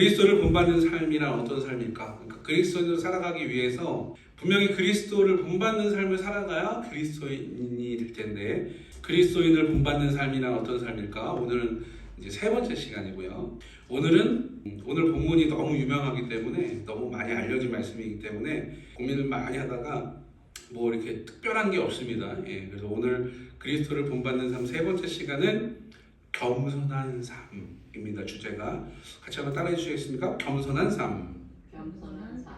그리스도를 본받는 삶이란 어떤 삶일까? 그러니까 그리스도인으로 살아가기 위해서 분명히 그리스도를 본받는 삶을 살아가야 그리스도인이 될 텐데, 그리스도인을 본받는 삶이란 어떤 삶일까? 오늘은 이제 세 번째 시간이고요. 오늘 본문이 너무 유명하기 때문에, 너무 많이 알려진 말씀이기 때문에 고민을 많이 하다가 뭐 이렇게 특별한 게 없습니다. 그래서 오늘 그리스도를 본받는 삶 세 번째 시간은 겸손한 삶입니다. 주제가 같이 한번 따라해 주시겠습니까? 겸손한 삶. 겸손한 삶.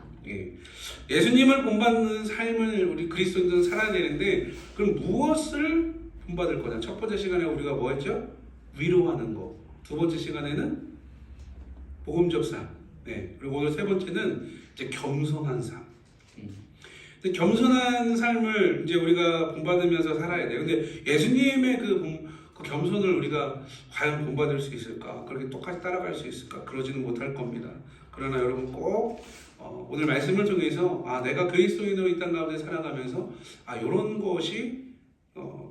예수님을 본받는 삶을 우리 그리스도인들은 살아야 되는데, 그럼 무엇을 본받을 거냐? 첫 번째 시간에 우리가 뭐 했죠? 위로하는 거. 두 번째 시간에는 복음적 삶. 그리고 오늘 세 번째는 이제 겸손한 삶. 근데 겸손한 삶을 이제 우리가 본받으면서 살아야 돼요. 근데 예수님의 그 겸손을 우리가 과연 본받을 수 있을까? 그렇게 똑같이 따라갈 수 있을까? 그러지는 못할 겁니다. 그러나 여러분 꼭 오늘 말씀을 통해서 내가 그리스도인으로 이 땅 가운데 살아가면서 이런 것이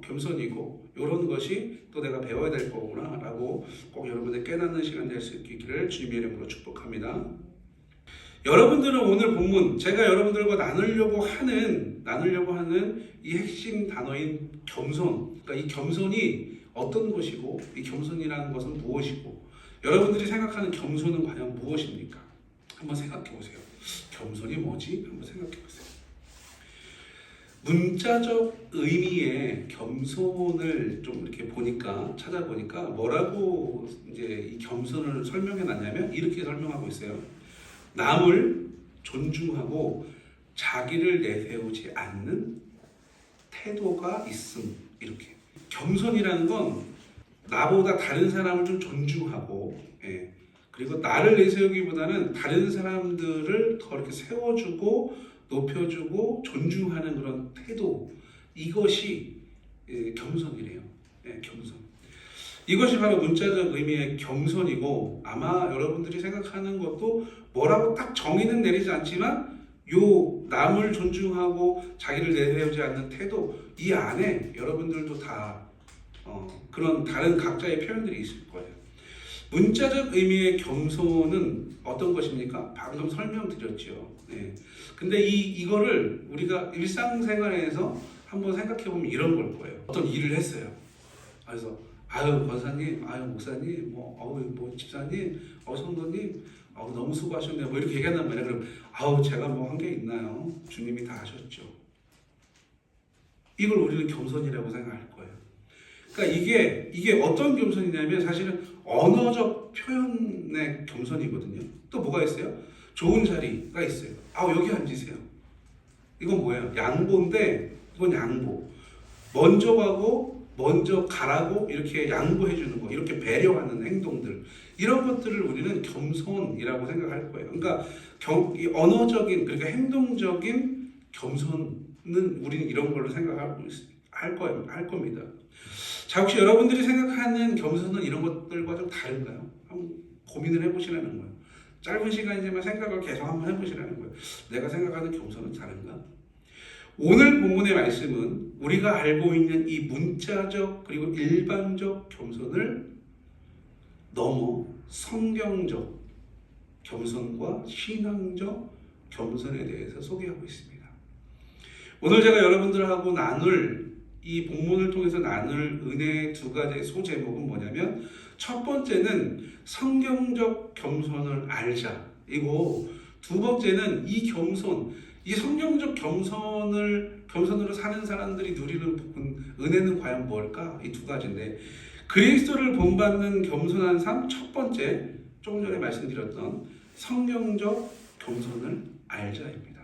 겸손이고 이런 것이 또 내가 배워야 될 거구나 라고 꼭 여러분들 깨닫는 시간 될 수 있기를 주님의 이름으로 축복합니다. 여러분들은 오늘 본문, 제가 여러분들과 나누려고 하는 이 핵심 단어인 겸손, 그러니까 이 겸손이 어떤 것이고, 이 겸손이라는 것은 무엇이고, 여러분들이 생각하는 겸손은 과연 무엇입니까? 한번 생각해 보세요. 겸손이 뭐지? 한번 생각해 보세요. 문자적 의미의 겸손을 좀 이렇게 찾아보니까 뭐라고 이제 이 겸손을 설명해 놨냐면 이렇게 설명하고 있어요. 남을 존중하고 자기를 내세우지 않는 태도가 있음. 이렇게. 겸손이라는 건 나보다 다른 사람을 좀 존중하고, 그리고 나를 내세우기보다는 다른 사람들을 더 이렇게 세워주고 높여주고 존중하는 그런 태도, 이것이 겸손이래요. 겸손. 이것이 바로 문자적 의미의 겸손이고, 아마 여러분들이 생각하는 것도 뭐라고 딱 정의는 내리지 않지만 요 남을 존중하고 자기를 내세우지 않는 태도, 이 안에 여러분들도 다 그런 다른 각자의 표현들이 있을 거예요. 문자적 의미의 겸손은 어떤 것입니까? 방금 설명드렸죠. 근데 이거를 우리가 일상생활에서 한번 생각해보면 이런 걸 거예요. 어떤 일을 했어요. 그래서 권사님, 목사님, 집사님, 성도님, 너무 수고하셨네요. 뭐 이렇게 얘기한단 말이에요. 그럼 제가 뭐 한 게 있나요? 주님이 다 하셨죠. 이걸 우리는 겸손이라고 생각할 거예요. 그러니까 이게 어떤 겸손이냐면 사실은 언어적 표현의 겸손이거든요. 또 뭐가 있어요? 좋은 자리가 있어요. 여기 앉으세요. 이건 뭐예요? 양보인데, 이건 양보. 먼저 가라고 이렇게 양보해 주는 거, 이렇게 배려하는 행동들, 이런 것들을 우리는 겸손이라고 생각할 거예요. 그러니까 이 언어적인, 그러니까 행동적인 겸손은 우리는 이런 걸로 할 겁니다. 자, 혹시 여러분들이 생각하는 겸손은 이런 것들과 좀 다른가요? 한번 고민을 해보시라는 거예요. 짧은 시간이지만 생각을 계속 한번 해보시라는 거예요. 내가 생각하는 겸손은 다른가? 오늘 본문의 말씀은 우리가 알고 있는 이 문자적 그리고 일반적 겸손을 넘어 성경적 겸손과 신앙적 겸손에 대해서 소개하고 있습니다. 오늘 제가 여러분들하고 이 본문을 통해서 나눌 은혜의 두 가지 소제목은 뭐냐면, 첫 번째는 성경적 겸손을 알자. 이고 두 번째는 이 성경적 겸손으로 사는 사람들이 누리는 은혜는 과연 뭘까? 이 두 가지인데, 그리스도를 본받는 겸손한 삶 첫 번째, 조금 전에 말씀드렸던 성경적 겸손을 알자입니다.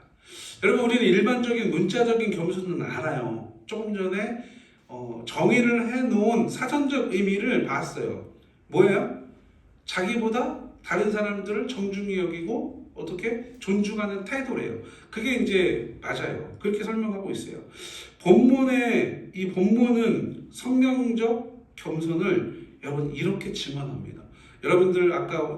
여러분, 우리는 일반적인 문자적인 겸손은 알아요. 조금 전에 정의를 해놓은 사전적 의미를 봤어요. 뭐예요? 자기보다 다른 사람들을 정중히 여기고 어떻게 존중하는 태도래요. 그게 이제 맞아요. 그렇게 설명하고 있어요. 이 본문은 성경적 겸손을 여러분 이렇게 증언합니다. 여러분들 아까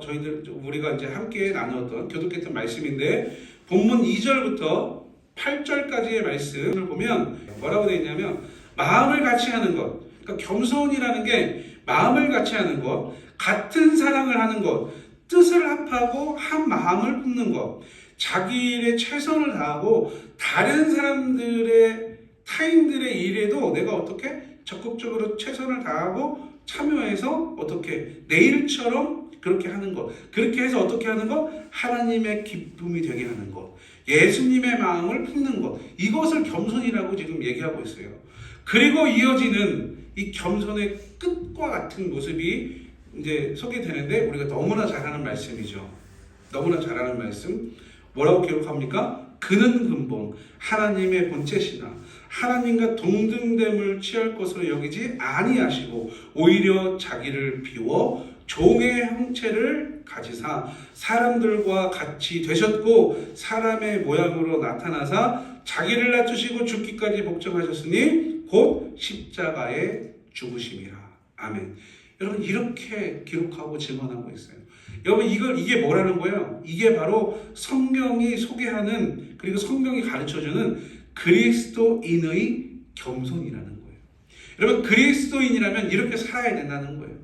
우리가 이제 함께 나누었던 교독했던 말씀인데, 본문 2절부터 8절까지의 말씀을 보면 뭐라고 되어 있냐면, 마음을 같이 하는 것. 그러니까 겸손이라는 게 마음을 같이 하는 것, 같은 사랑을 하는 것, 뜻을 합하고 한 마음을 품는 것, 자기 일에 최선을 다하고 다른 사람들의 타인들의 일에도 내가 어떻게 적극적으로 최선을 다하고 참여해서 어떻게 내 일처럼 그렇게 하는 것, 그렇게 해서 어떻게 하는 것, 하나님의 기쁨이 되게 하는 것, 예수님의 마음을 품는 것, 이것을 겸손이라고 지금 얘기하고 있어요. 그리고 이어지는 이 겸손의 끝과 같은 모습이 이제 소개되는데 우리가 너무나 잘 아는 말씀이죠. 너무나 잘 아는 말씀. 뭐라고 기록합니까? 그는 근본 하나님의 본체시나 하나님과 동등됨을 취할 것으로 여기지 아니하시고 오히려 자기를 비워 종의 형체를 가지사 사람들과 같이 되셨고 사람의 모양으로 나타나사 자기를 낮추시고 죽기까지 복종하셨으니 곧 십자가에 죽으심이라. 아멘. 여러분 이렇게 기록하고 증언하고 있어요. 여러분 이게 뭐라는 거예요? 이게 바로 성경이 소개하는 그리고 성경이 가르쳐주는 그리스도인의 겸손이라는 거예요. 여러분 그리스도인이라면 이렇게 살아야 된다는 거예요.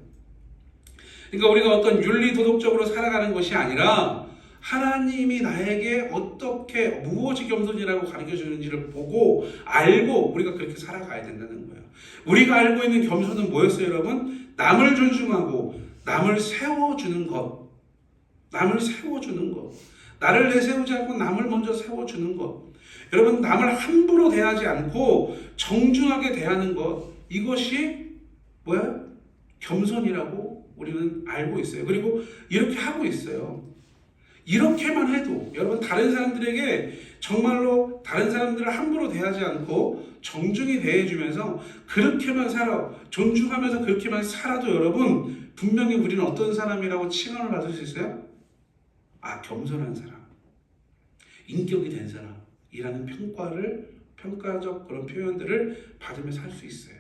그러니까 우리가 어떤 윤리 도덕적으로 살아가는 것이 아니라 하나님이 나에게 어떻게 무엇이 겸손이라고 가르쳐 주는지를 보고 알고 우리가 그렇게 살아가야 된다는 거예요. 우리가 알고 있는 겸손은 뭐였어요, 여러분? 남을 존중하고 남을 세워주는 것. 남을 세워주는 것. 나를 내세우지 않고 남을 먼저 세워주는 것. 여러분 남을 함부로 대하지 않고 정중하게 대하는 것. 이것이 뭐야? 겸손이라고 우리는 알고 있어요. 그리고 이렇게 하고 있어요. 이렇게만 해도 여러분 다른 사람들에게 정말로 다른 사람들을 함부로 대하지 않고 정중히 대해주면서 그렇게만 살아 존중하면서 그렇게만 살아도 여러분 분명히 우리는 어떤 사람이라고 칭함을 받을 수 있어요? 아, 겸손한 사람, 인격이 된 사람이라는 평가적 그런 표현들을 받으며 살 수 있어요.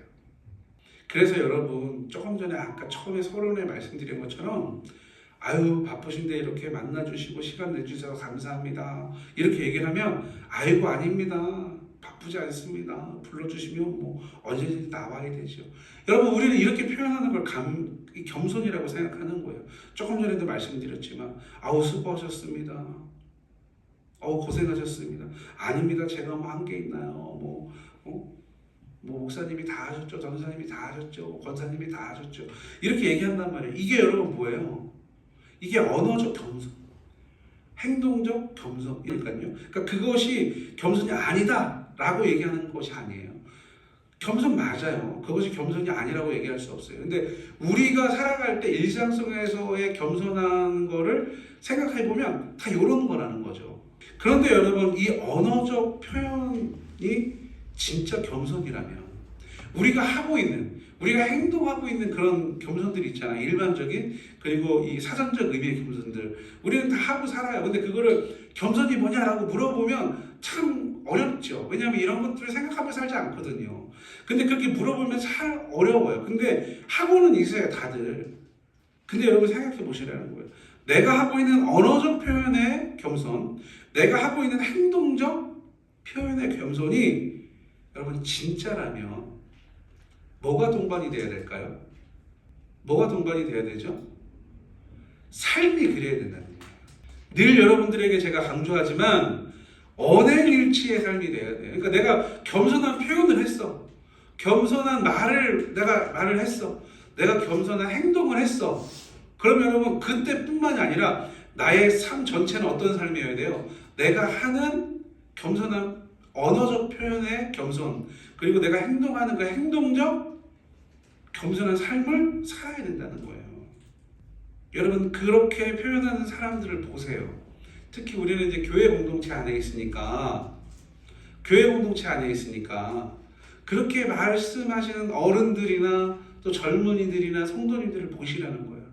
그래서 여러분 조금 전에 아까 처음에 서론에 말씀드린 것처럼 아유 바쁘신데 이렇게 만나주시고 시간 내주셔서 감사합니다 이렇게 얘기를 하면 아이고 아닙니다 바쁘지 않습니다 불러주시면 뭐 언제든지 나와야 되죠. 여러분 우리는 이렇게 표현하는 걸 겸손이라고 생각하는 거예요. 조금 전에도 말씀드렸지만 아우 수고하셨습니다, 아우 고생하셨습니다, 아닙니다 제가 뭐 한 게 있나요, 뭐 목사님이 다 하셨죠, 전사님이 다 하셨죠, 권사님이 다 하셨죠 이렇게 얘기한단 말이에요. 이게 여러분 뭐예요? 이게 언어적 겸손, 행동적 겸손이니까요. 그러니까 그것이 겸손이 아니다라고 얘기하는 것이 아니에요. 겸손 맞아요. 그것이 겸손이 아니라고 얘기할 수 없어요. 근데 우리가 살아갈 때 일상속에서의 겸손한 거를 생각해 보면 다 이런 거라는 거죠. 그런데 여러분 이 언어적 표현이 진짜 겸손이라면 우리가 행동하고 있는 그런 겸손들이 있잖아요. 일반적인 그리고 이 사전적 의미의 겸손들 우리는 다 하고 살아요. 근데 그거를 겸손이 뭐냐라고 물어보면 참 어렵죠. 왜냐하면 이런 것들을 생각하며 살지 않거든요. 근데 그렇게 물어보면 참 어려워요. 근데 하고는 있어요 다들. 근데 여러분 생각해 보시라는 거예요. 내가 하고 있는 언어적 표현의 겸손, 내가 하고 있는 행동적 표현의 겸손이 여러분 진짜라면 뭐가 동반이 돼야 될까요? 뭐가 동반이 돼야 되죠? 삶이 그래야 된다는 거예요. 늘 여러분들에게 제가 강조하지만 언행일치의 삶이 돼야 돼요. 그러니까 내가 겸손한 표현을 했어. 겸손한 내가 말을 했어. 내가 겸손한 행동을 했어. 그러면 여러분 그때뿐만이 아니라 나의 삶 전체는 어떤 삶이어야 돼요? 내가 하는 겸손한 언어적 표현의 겸손, 그리고 내가 행동하는 그 행동적 겸손한 삶을 살아야 된다는 거예요. 여러분 그렇게 표현하는 사람들을 보세요. 특히 우리는 이제 교회 공동체 안에 있으니까 그렇게 말씀하시는 어른들이나 또 젊은이들이나 성도님들을 보시라는 거예요.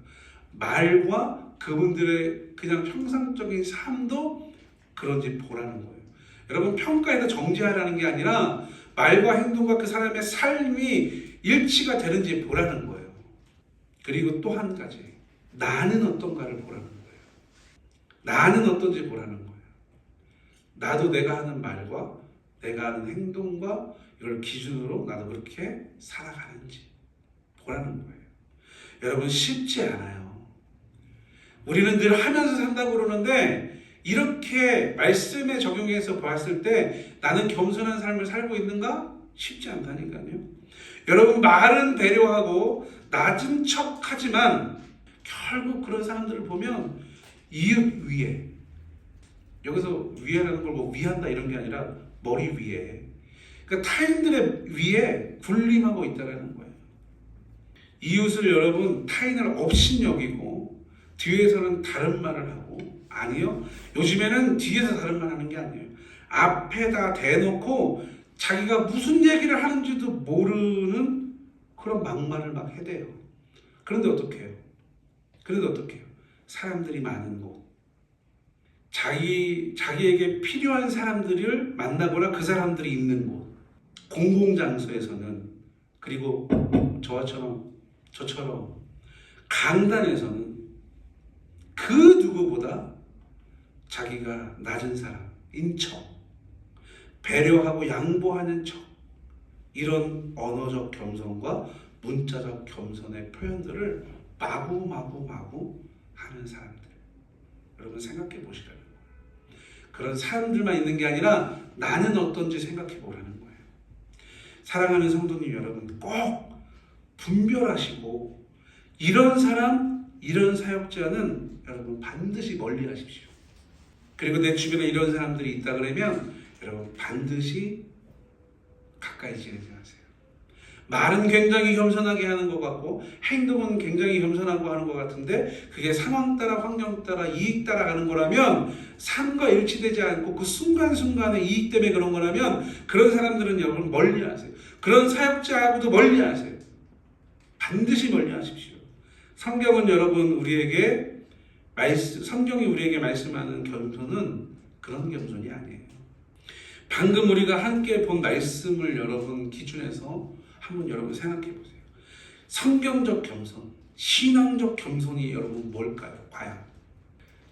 말과 그분들의 그냥 평상적인 삶도 그런지 보라는 거예요. 여러분 평가에다 정지하라는 게 아니라 말과 행동과 그 사람의 삶이 일치가 되는지 보라는 거예요. 그리고 또 한 가지, 나는 어떤가를 보라는 거예요. 나는 어떤지 보라는 거예요. 나도 내가 하는 말과 내가 하는 행동과 이걸 기준으로 나도 그렇게 살아가는지 보라는 거예요. 여러분 쉽지 않아요. 우리는 늘 하면서 산다고 그러는데 이렇게 말씀에 적용해서 봤을 때 나는 겸손한 삶을 살고 있는가? 쉽지 않다니까요. 여러분, 말은 배려하고 낮은 척 하지만 결국 그런 사람들을 보면 이웃 위에, 여기서 위에라는 걸 뭐 위한다 이런 게 아니라 머리 위에, 그러니까 타인들의 위에 군림하고 있다는 거예요. 이웃을 여러분 타인을 업신여기고 뒤에서는 다른 말을 하고, 아니요, 요즘에는 뒤에서 다른 말 하는 게 아니에요. 앞에다 대놓고 자기가 무슨 얘기를 하는지도 모르는 그런 막말을 막 해대요. 그런데 어떻게 해요? 사람들이 많은 곳, 자기에게 필요한 사람들을 만나거나 그 사람들이 있는 곳, 공공장소에서는, 그리고 저처럼 강단에서는 그 누구보다 자기가 낮은 사람인 척, 배려하고 양보하는 척, 이런 언어적 겸손과 문자적 겸손의 표현들을 마구 하는 사람들, 여러분 생각해 보시라는 거예요. 그런 사람들만 있는 게 아니라 나는 어떤지 생각해 보라는 거예요. 사랑하는 성도님 여러분, 꼭 분별하시고 이런 사람, 이런 사역자는 여러분 반드시 멀리 하십시오. 그리고 내 주변에 이런 사람들이 있다 그러면 여러분 반드시 가까이 지내지 마세요. 말은 굉장히 겸손하게 하는 것 같고 행동은 굉장히 겸손하고 하는 것 같은데 그게 상황 따라 환경 따라 이익 따라 가는 거라면, 삶과 일치되지 않고 그 순간순간의 이익 때문에 그런 거라면 그런 사람들은 여러분 멀리 하세요. 그런 사역자하고도 멀리 하세요. 반드시 멀리 하십시오. 성경은 여러분 성경이 우리에게 말씀하는 겸손은 그런 겸손이 아니에요. 방금 우리가 함께 본 말씀을 여러분 기준에서 한번 여러분 생각해 보세요. 성경적 겸손, 신앙적 겸손이 여러분 뭘까요? 과연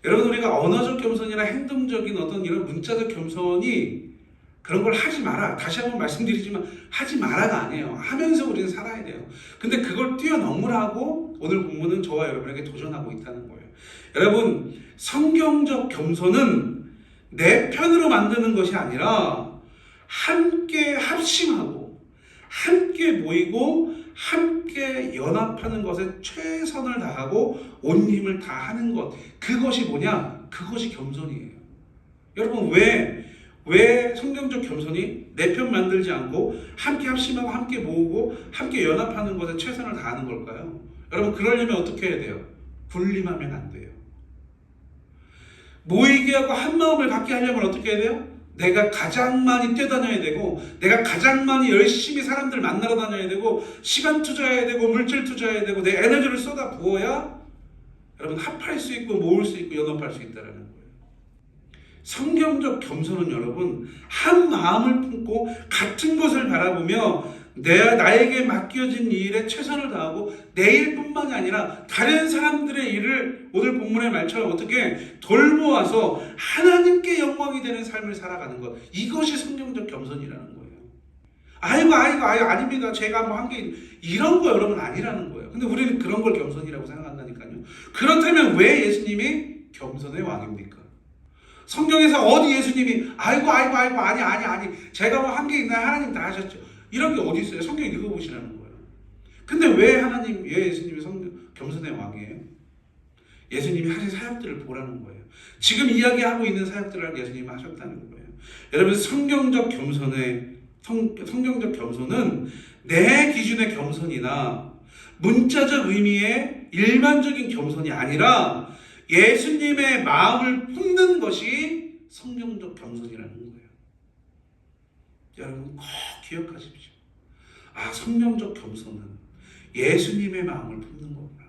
여러분, 우리가 언어적 겸손이나 행동적인 어떤 이런 문자적 겸손이 그런 걸 하지 마라, 다시 한번 말씀드리지만 하지 마라가 아니에요. 하면서 우리는 살아야 돼요. 근데 그걸 뛰어넘으라고 오늘 본문은 저와 여러분에게 도전하고 있다는 거예요. 여러분, 성경적 겸손은 내 편으로 만드는 것이 아니라 함께 합심하고 함께 모이고 함께 연합하는 것에 최선을 다하고 온 힘을 다하는 것, 그것이 뭐냐? 그것이 겸손이에요. 여러분, 왜 성경적 겸손이 내 편 만들지 않고 함께 합심하고 함께 모으고 함께 연합하는 것에 최선을 다하는 걸까요? 여러분, 그러려면 어떻게 해야 돼요? 군림하면 안 돼요. 모이게 하고 한 마음을 갖게 하려면 어떻게 해야 돼요? 내가 가장 많이 뛰어다녀야 되고, 내가 가장 많이 열심히 사람들 만나러 다녀야 되고, 시간 투자해야 되고, 물질 투자해야 되고, 내 에너지를 쏟아 부어야 여러분 합할 수 있고 모을 수 있고 연합할 수 있다는 거예요. 성경적 겸손은 여러분 한 마음을 품고 같은 것을 바라보며 나에게 맡겨진 일에 최선을 다하고 내 일뿐만이 아니라 다른 사람들의 일을 오늘 본문의 말처럼 어떻게 돌보아서 하나님께 영광이 되는 삶을 살아가는 것, 이것이 성경적 겸손이라는 거예요. 아이고 아닙니다, 제가 뭐 한 게 이런 거 여러분 아니라는 거예요. 근데 우리는 그런 걸 겸손이라고 생각한다니까요. 그렇다면 왜 예수님이 겸손의 왕입니까? 성경에서 어디 예수님이 아이고 아니 제가 뭐 한 게 있나요? 하나님 다 하셨죠. 이런 게 어디 있어요? 성경 읽어보시라는 거예요. 근데 왜 예수님이 겸손의 왕이에요? 예수님이 하신 사역들을 보라는 거예요. 지금 이야기하고 있는 사역들을 예수님이 하셨다는 거예요. 여러분, 성경적 겸손은 내 기준의 겸손이나 문자적 의미의 일반적인 겸손이 아니라 예수님의 마음을 품는 것이 성경적 겸손이라는 거예요. 여러분 꼭 기억하십시오. 성경적 겸손은 예수님의 마음을 품는 거구나.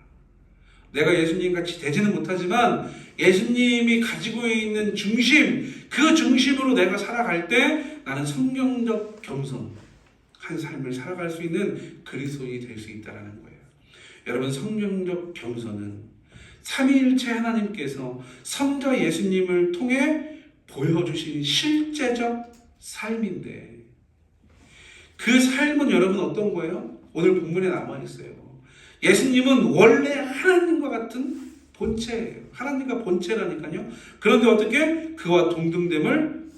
내가 예수님 같이 되지는 못하지만 예수님이 가지고 있는 중심, 그 중심으로 내가 살아갈 때 나는 성경적 겸손한 삶을 살아갈 수 있는 그리스도인이 될 수 있다는 거예요. 여러분, 성경적 겸손은 삼위일체 하나님께서 성자 예수님을 통해 보여주신 실제적 삶인데, 그 삶은 여러분 어떤 거예요? 오늘 본문에 남아있어요. 예수님은 원래 하나님과 같은 본체예요. 하나님과 본체라니까요. 그런데 어떻게 그와 동등됨을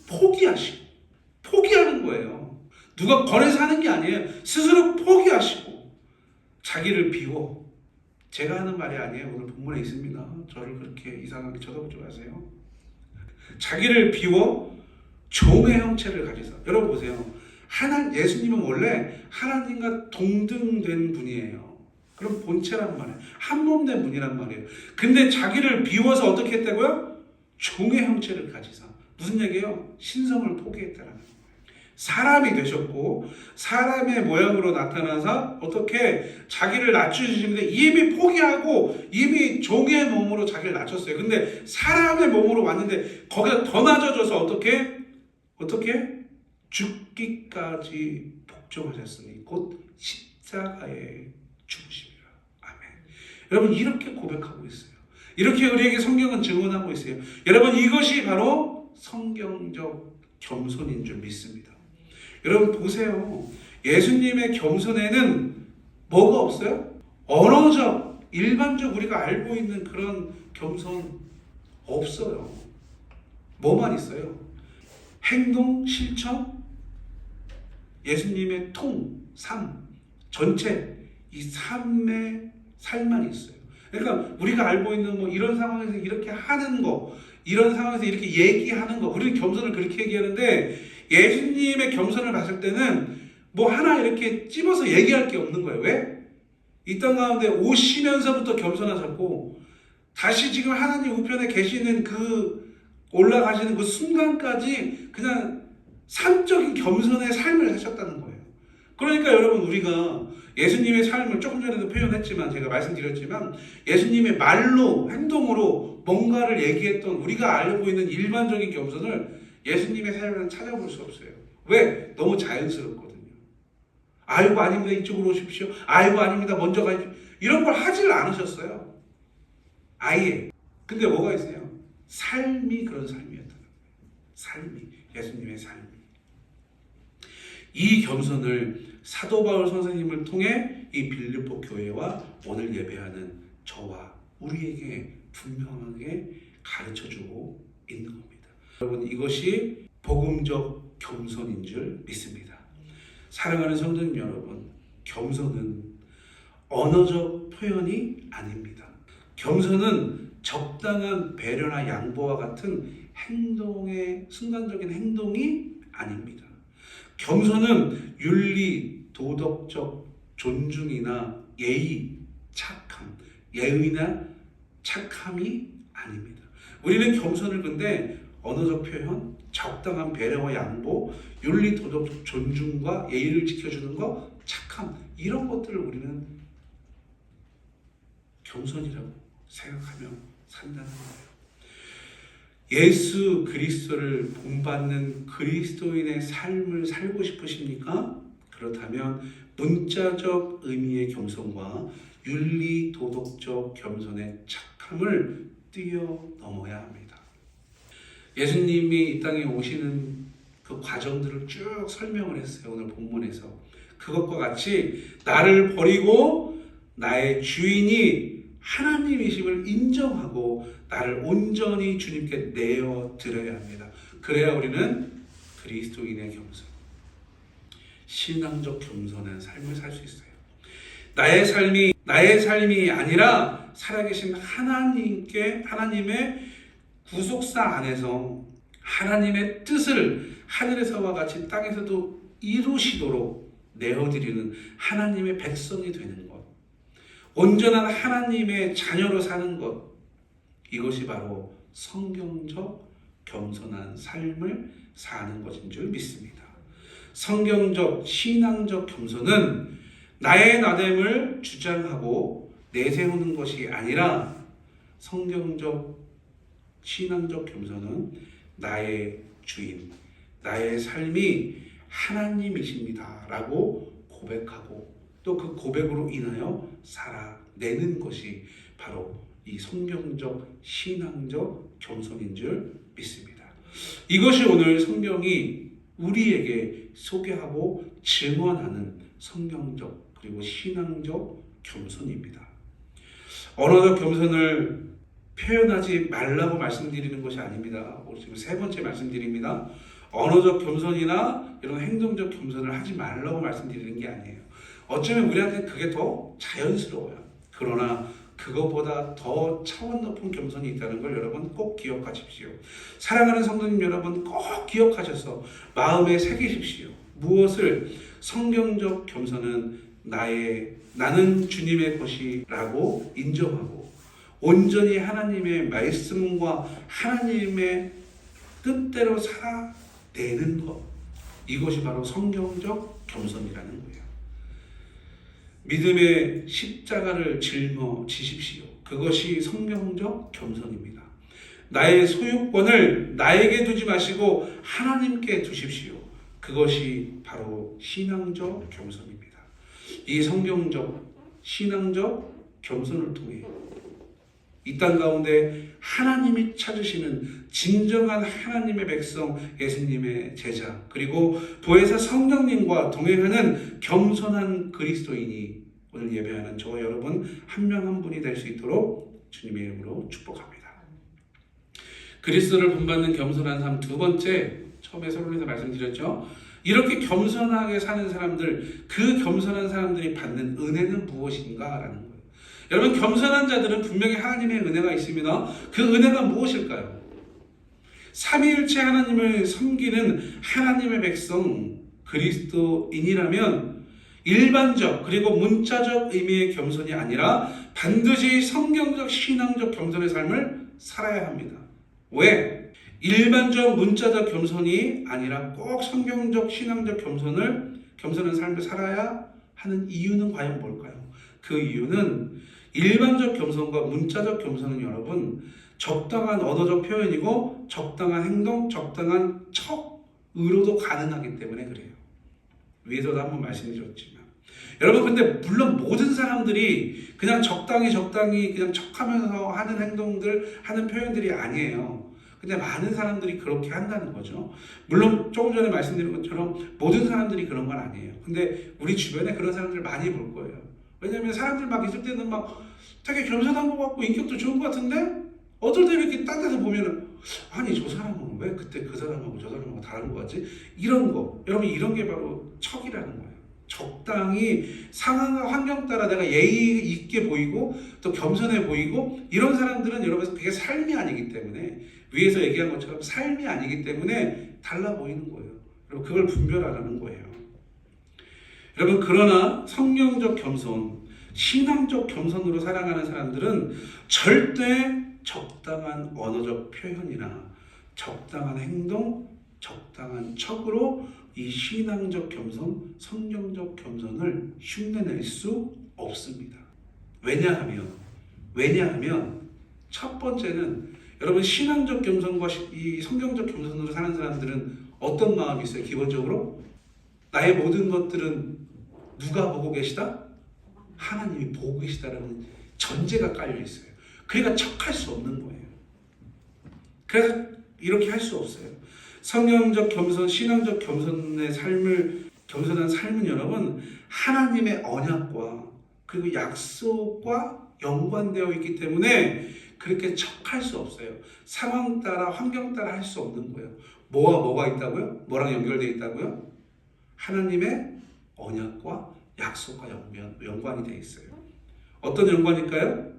포기하는 거예요. 누가 권해서 하는 게 아니에요. 스스로 포기하시고 자기를 비워. 제가 하는 말이 아니에요. 오늘 본문에 있습니다. 저를 그렇게 이상하게 쳐다보지 마세요. 자기를 비워 종의 형체를 가지사. 여러분 보세요. 예수님은 원래 하나님과 동등된 분이에요. 그럼 본체란 말이에요. 한 몸 된 분이란 말이에요. 근데 자기를 비워서 어떻게 했다고요? 종의 형체를 가지사. 무슨 얘기예요? 신성을 포기했다는 거예요. 사람이 되셨고 사람의 모양으로 나타나서 어떻게 자기를 낮추시는데 이미 포기하고 이미 종의 몸으로 자기를 낮췄어요. 근데 사람의 몸으로 왔는데 거기서 더 낮아져서 어떻게 죽기까지 복종하셨으니 곧 십자가에 죽으십니다. 아멘. 여러분 이렇게 고백하고 있어요. 이렇게 우리에게 성경은 증언하고 있어요. 여러분 이것이 바로 성경적 겸손인 줄 믿습니다. 여러분 보세요. 예수님의 겸손에는 뭐가 없어요? 언어적, 일반적 우리가 알고 있는 그런 겸손 없어요. 뭐만 있어요? 행동, 실천, 예수님의 삶, 전체 이 삶의 삶만 있어요. 그러니까 우리가 알고 있는 뭐 이런 상황에서 이렇게 하는 거, 이런 상황에서 이렇게 얘기하는 거, 우리는 겸손을 그렇게 얘기하는데 예수님의 겸손을 봤을 때는 뭐 하나 이렇게 찝어서 얘기할 게 없는 거예요. 왜? 이 땅 가운데 오시면서부터 겸손하셨고 다시 지금 하나님 우편에 계시는 그 올라가시는 그 순간까지 그냥 산적인 겸손의 삶을 하셨다는 거예요. 그러니까 여러분 우리가 예수님의 삶을 조금 전에도 표현했지만 제가 말씀드렸지만 예수님의 말로 행동으로 뭔가를 얘기했던 우리가 알고 있는 일반적인 겸손을 예수님의 삶에는 찾아볼 수 없어요. 왜? 너무 자연스럽거든요. 아이고 아닙니다. 이쪽으로 오십시오. 아이고 아닙니다. 먼저 가십시오. 이런 걸 하질 않으셨어요. 아예. 근데 뭐가 있어요? 삶이 그런 삶이었다는 거예요. 삶이. 예수님의 삶이. 이 겸손을 사도 바울 선생님을 통해 이 빌립보 교회와 오늘 예배하는 저와 우리에게 분명하게 가르쳐주고 있는 겁니다. 여러분 이것이 복음적 겸손인 줄 믿습니다. 사랑하는 성도님 여러분, 겸손은 언어적 표현이 아닙니다. 겸손은 적당한 배려나 양보와 같은 행동의 순간적인 행동이 아닙니다. 겸손은 윤리, 도덕적 존중이나 예의, 착함, 예의나 착함이 아닙니다. 우리는 겸손을 근데 언어적 표현, 적당한 배려와 양보, 윤리, 도덕적 존중과 예의를 지켜주는 것, 착함 이런 것들을 우리는 겸손이라고 생각하며 산다는 거예요. 예수 그리스도를 본받는 그리스도인의 삶을 살고 싶으십니까? 그렇다면 문자적 의미의 겸손과 윤리 도덕적 겸손의 착함을 뛰어넘어야 합니다. 예수님이 이 땅에 오시는 그 과정들을 쭉 설명을 했어요. 오늘 본문에서. 그것과 같이 나를 버리고 나의 주인이 하나님이심을 인정하고 나를 온전히 주님께 내어드려야 합니다. 그래야 우리는 그리스도인의 겸손, 신앙적 겸손한 삶을 살 수 있어요. 나의 삶이 아니라 살아계신 하나님의 구속사 안에서 하나님의 뜻을 하늘에서와 같이 땅에서도 이루시도록 내어드리는 하나님의 백성이 되는 것, 온전한 하나님의 자녀로 사는 것, 이것이 바로 성경적 겸손한 삶을 사는 것인 줄 믿습니다. 성경적 신앙적 겸손은 나의 나됨을 주장하고 내세우는 것이 아니라 성경적 신앙적 겸손은 나의 주인, 나의 삶이 하나님이십니다 라고 고백하고 또 그 고백으로 인하여 살아내는 것이 바로 이 성경적 신앙적 겸손인 줄 믿습니다. 이것이 오늘 성경이 우리에게 소개하고 증언하는 성경적 그리고 신앙적 겸손입니다. 언어적 겸손을 표현하지 말라고 말씀드리는 것이 아닙니다. 지금 세 번째 말씀드립니다. 언어적 겸손이나 이런 행동적 겸손을 하지 말라고 말씀드리는 게 아니에요. 어쩌면 우리한테 그게 더 자연스러워요. 그러나 그것보다 더 차원 높은 겸손이 있다는 걸 여러분 꼭 기억하십시오. 사랑하는 성도님 여러분 꼭 기억하셔서 마음에 새기십시오. 무엇을? 성경적 겸손은 나는 주님의 것이라고 인정하고 온전히 하나님의 말씀과 하나님의 뜻대로 살아내는 것, 이것이 바로 성경적 겸손이라는 거예요. 믿음의 십자가를 짊어지십시오. 그것이 성경적 겸손입니다. 나의 소유권을 나에게 두지 마시고 하나님께 두십시오. 그것이 바로 신앙적 겸손입니다. 이 성경적, 신앙적 겸손을 통해 이 땅 가운데 하나님이 찾으시는 진정한 하나님의 백성, 예수님의 제자, 그리고 보혜사 성령님과 동행하는 겸손한 그리스도인이 오늘 예배하는 저와 여러분 한 명 한 분이 될 수 있도록 주님의 이름으로 축복합니다. 그리스도를 본받는 겸손한 삶 두 번째, 처음에 서론에서 말씀드렸죠. 이렇게 겸손하게 사는 사람들, 그 겸손한 사람들이 받는 은혜는 무엇인가라는 거예요. 여러분, 겸손한 자들은 분명히 하나님의 은혜가 있습니다. 그 은혜가 무엇일까요? 삼위일체 하나님을 섬기는 하나님의 백성 그리스도인이라면 일반적 그리고 문자적 의미의 겸손이 아니라 반드시 성경적 신앙적 겸손의 삶을 살아야 합니다. 왜? 일반적 문자적 겸손이 아니라 꼭 성경적 신앙적 겸손한 삶을 살아야 하는 이유는 과연 뭘까요? 그 이유는 일반적 겸손과 문자적 겸손은 여러분 적당한 언어적 표현이고 적당한 행동, 적당한 척으로도 가능하기 때문에 그래요. 위에서도 한번 말씀드렸지만 여러분, 근데 물론 모든 사람들이 그냥 적당히 그냥 척하면서 하는 행동들, 하는 표현들이 아니에요. 근데 많은 사람들이 그렇게 한다는 거죠. 물론 조금 전에 말씀드린 것처럼 모든 사람들이 그런 건 아니에요. 근데 우리 주변에 그런 사람들 많이 볼 거예요. 왜냐면 사람들 막 있을 때는 막 되게 겸손한 것 같고 인격도 좋은 것 같은데 어떨 때 이렇게 딴 데서 보면은 아니 저 사람은 왜 그때 그 사람하고 저 사람하고 다른 거 같지? 이런 거. 여러분, 이런 게 바로 척이라는 거예요. 적당히 상황과 환경 따라 내가 예의 있게 보이고 또 겸손해 보이고 이런 사람들은 여러분 그게 삶이 아니기 때문에 위에서 얘기한 것처럼 삶이 아니기 때문에 달라 보이는 거예요. 여러분, 그걸 분별하라는 거예요. 여러분, 그러나 성경적 겸손, 신앙적 겸손으로 살아가는 사람들은 절대 적당한 언어적 표현이나 적당한 행동, 적당한 척으로 이 신앙적 겸손, 성경적 겸손을 흉내낼 수 없습니다. 왜냐하면 첫 번째는 여러분 신앙적 겸손과 이 성경적 겸손으로 사는 사람들은 어떤 마음이 있어요? 기본적으로 나의 모든 것들은 누가 보고 계시다? 하나님이 보고 계시다라는 전제가 깔려 있어요. 그러니까 척할 수 없는 거예요. 그래서 이렇게 할 수 없어요. 성경적 겸손, 신앙적 겸손한 삶은 여러분 하나님의 언약과 그리고 약속과 연관되어 있기 때문에 그렇게 척할 수 없어요. 상황 따라 환경 따라 할 수 없는 거예요. 뭐가 있다고요? 뭐랑 연결되어 있다고요? 하나님의 언약과 약속과 연관이 되어 있어요. 어떤 연관일까요?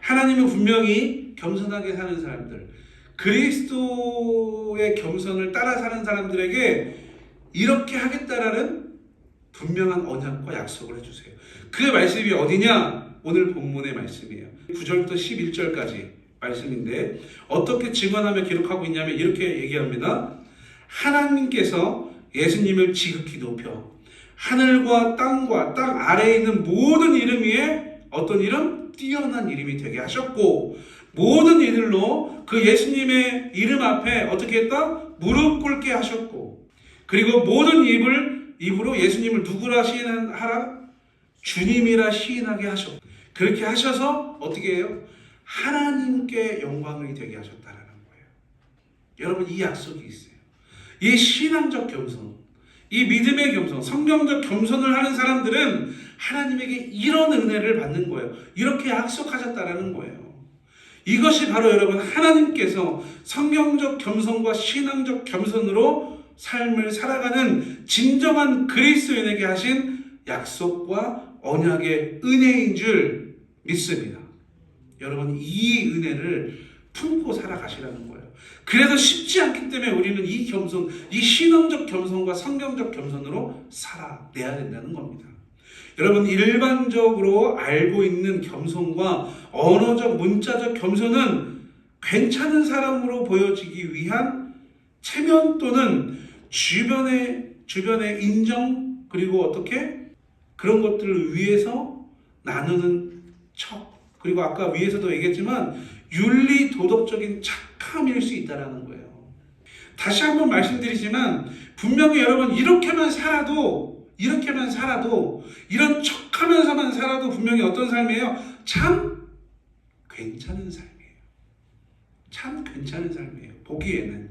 하나님은 분명히 겸손하게 사는 사람들, 그리스도의 겸손을 따라 사는 사람들에게 이렇게 하겠다라는 분명한 언약과 약속을 해주세요. 그 말씀이 어디냐? 오늘 본문의 말씀이에요. 9절부터 11절까지 말씀인데 어떻게 증언하며 기록하고 있냐면 이렇게 얘기합니다. 하나님께서 예수님을 지극히 높여 하늘과 땅과 땅 아래에 있는 모든 이름 위에 어떤 이름? 뛰어난 이름이 되게 하셨고 모든 이들로 그 예수님의 이름 앞에 어떻게 했다? 무릎 꿇게 하셨고 그리고 모든 입으로 예수님을 누구라 시인하라? 주님이라 시인하게 하셨고 그렇게 하셔서 어떻게 해요? 하나님께 영광이 되게 하셨다라는 거예요. 여러분, 이 약속이 있어요. 이 신앙적 겸손, 이 믿음의 겸손, 성경적 겸손을 하는 사람들은 하나님에게 이런 은혜를 받는 거예요. 이렇게 약속하셨다라는 거예요. 이것이 바로 여러분 하나님께서 성경적 겸손과 신앙적 겸손으로 삶을 살아가는 진정한 그리스도인에게 하신 약속과 언약의 은혜인 줄 믿습니다. 여러분 이 은혜를 품고 살아가시라는 거예요. 그래서 쉽지 않기 때문에 우리는 이 겸손, 이 신앙적 겸손과 성경적 겸손으로 살아내야 된다는 겁니다. 여러분 일반적으로 알고 있는 겸손과 언어적, 문자적 겸손은 괜찮은 사람으로 보여지기 위한 체면 또는 주변의 인정 그리고 어떻게 그런 것들을 위해서 나누는 척 그리고 아까 위에서도 얘기했지만 윤리 도덕적인 착함일 수 있다는 거예요. 다시 한번 말씀드리지만 분명히 여러분 이렇게만 살아도 이런 척하면서만 살아도 분명히 어떤 삶이에요? 참 괜찮은 삶이에요. 참 괜찮은 삶이에요. 보기에는.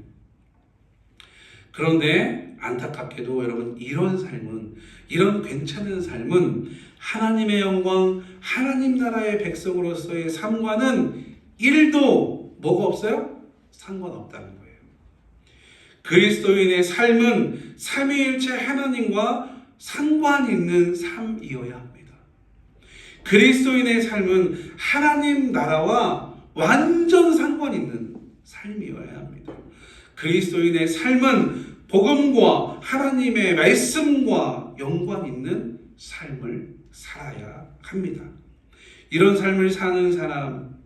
그런데 안타깝게도 여러분 이런 괜찮은 삶은 하나님의 영광, 하나님 나라의 백성으로서의 삶과는 1도 뭐가 없어요? 상관없다는 거예요. 그리스도인의 삶은 삼위일체 하나님과 상관 있는 삶이어야 합니다. 그리스도인의 삶은 하나님 나라와 완전 상관 있는 삶이어야 합니다. 그리스도인의 삶은 복음과 하나님의 말씀과 연관 있는 삶을 살아야 합니다. 이런 삶을 사는 사람,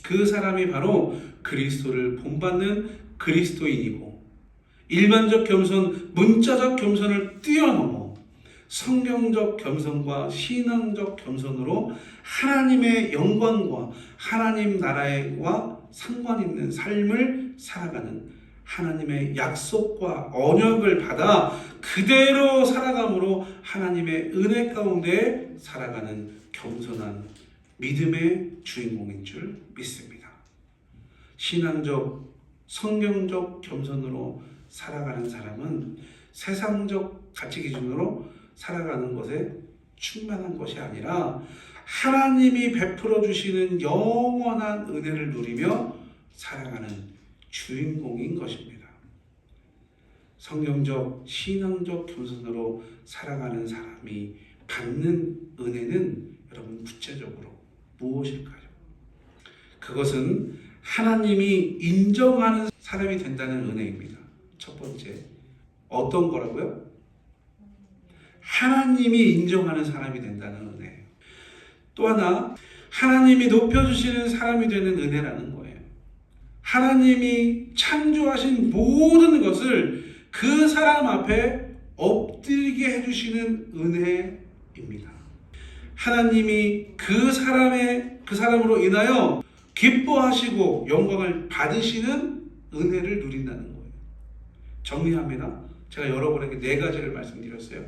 그 사람이 바로 그리스도를 본받는 그리스도인이고 일반적 겸손, 문자적 겸손을 뛰어넘어 성경적 겸손과 신앙적 겸손으로 하나님의 영광과 하나님 나라와 상관 있는 삶을 살아가는 하나님의 약속과 언약을 받아 그대로 살아감으로 하나님의 은혜 가운데 살아가는 겸손한 믿음의 주인공인 줄 믿습니다. 신앙적, 성경적 겸손으로 살아가는 사람은 세상적 가치 기준으로 살아가는 것에 충만한 것이 아니라 하나님이 베풀어 주시는 영원한 은혜를 누리며 살아가는 주인공인 것입니다. 성경적, 신앙적 겸손으로 살아가는 사람이 받는 은혜는 여러분 구체적으로 무엇일까요? 그것은 하나님이 인정하는 사람이 된다는 은혜입니다. 첫 번째, 어떤 거라고요? 하나님이 인정하는 사람이 된다는 은혜예요. 또 하나, 하나님이 높여주시는 사람이 되는 은혜라는 거예요. 하나님이 창조하신 모든 것을 그 사람 앞에 엎드리게 해주시는 은혜입니다. 하나님이 그 사람으로 인하여 기뻐하시고 영광을 받으시는 은혜를 누린다는 거예요. 정리합니다. 제가 여러분에게 4가지를 말씀드렸어요.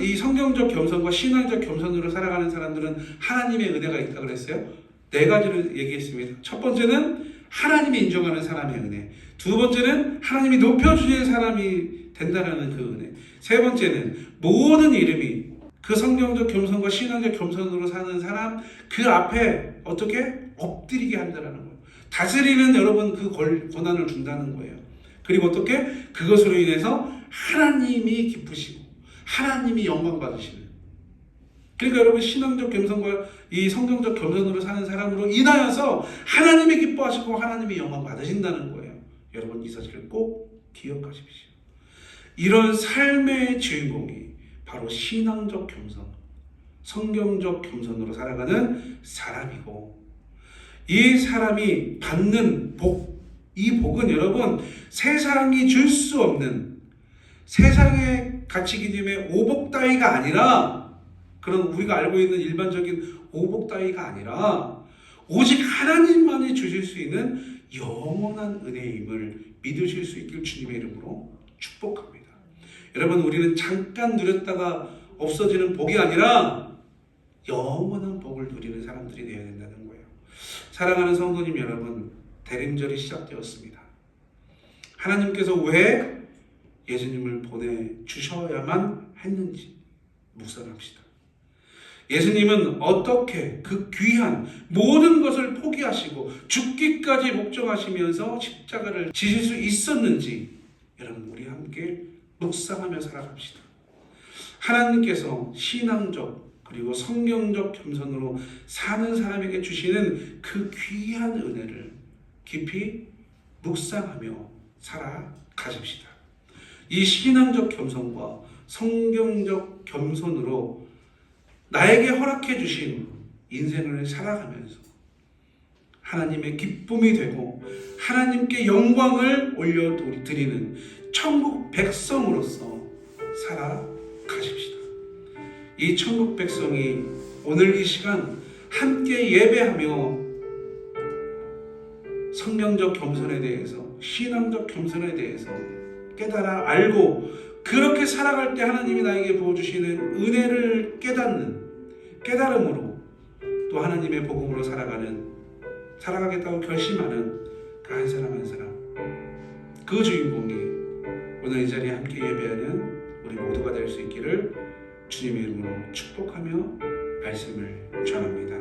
이 성경적 겸손과 신앙적 겸손으로 살아가는 사람들은 하나님의 은혜가 있다고 그랬어요. 4가지를 얘기했습니다. 첫 번째는 하나님이 인정하는 사람의 은혜. 두 번째는 하나님이 높여주시는 사람이 된다는 그 은혜. 세 번째는 모든 이름이 그 성경적 겸손과 신앙적 겸손으로 사는 사람 그 앞에 어떻게 엎드리게 한다는 거예요. 다스리는 여러분 그 권한을 준다는 거예요. 그리고 어떻게 그것으로 인해서 하나님이 기쁘시고 하나님이 영광 받으시는. 그러니까 여러분 신앙적 겸손과 이 성경적 겸손으로 사는 사람으로 인하여서 하나님이 기뻐하시고 하나님이 영광 받으신다는 거예요. 여러분 이 사실을 꼭 기억하십시오. 이런 삶의 주인공이 바로 신앙적 겸손, 성경적 겸손으로 살아가는 사람이고 이 사람이 받는 복, 이 복은 여러분 세상이 줄 수 없는 세상의 가치 기준의 오복 따위가 아니라 그런 우리가 알고 있는 일반적인 오복 따위가 아니라 오직 하나님만이 주실 수 있는 영원한 은혜임을 믿으실 수 있길 주님의 이름으로 축복합니다. 여러분 우리는 잠깐 누렸다가 없어지는 복이 아니라 영원한 복을 누리는 사람들이 되어야 된다는 거예요. 사랑하는 성도님 여러분, 대림절이 시작되었습니다. 하나님께서 왜 예수님을 보내주셔야만 했는지 묵상합시다. 예수님은 어떻게 그 귀한 모든 것을 포기하시고 죽기까지 복종하시면서 십자가를 지실 수 있었는지 여러분 우리 함께 묵상하며 살아갑시다. 하나님께서 신앙적 그리고 성경적 겸손으로 사는 사람에게 주시는 그 귀한 은혜를 깊이 묵상하며 살아가십시다. 이 신앙적 겸손과 성경적 겸손으로 나에게 허락해 주신 인생을 살아가면서 하나님의 기쁨이 되고 하나님께 영광을 올려드리는 천국 백성으로서 살아가십시다. 이 천국 백성이 오늘 이 시간 함께 예배하며 성경적 겸손에 대해서 신앙적 겸손에 대해서 깨달아 알고 그렇게 살아갈 때 하나님이 나에게 부어주시는 은혜를 깨달음으로 또 하나님의 복음으로 살아가겠다고 결심하는 그 한 사람 한 사람, 그 주인공이 오늘 이 자리에 함께 예배하는 우리 모두가 될 수 있기를 주님의 이름으로 축복하며 말씀을 전합니다.